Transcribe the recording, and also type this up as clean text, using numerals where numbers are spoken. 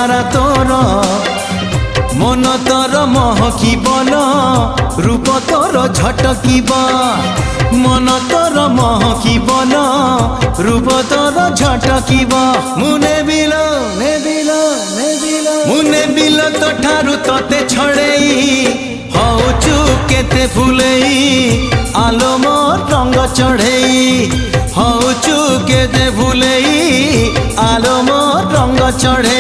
চেহারা তোর মন তোর মহকিবন রূপ তোর ঝটকিব মন তোর মহকিবন রূপ তোর ঝটকিব মুনে বিল মুনে বিল তো ঠারু তোতে ছড়েই হউচু কেতে ফুলেই আলো মোর রঙ্গ চढ़ेई হউচু কেতে ফুলেই আলো মোর রঙ্গ চढ़े।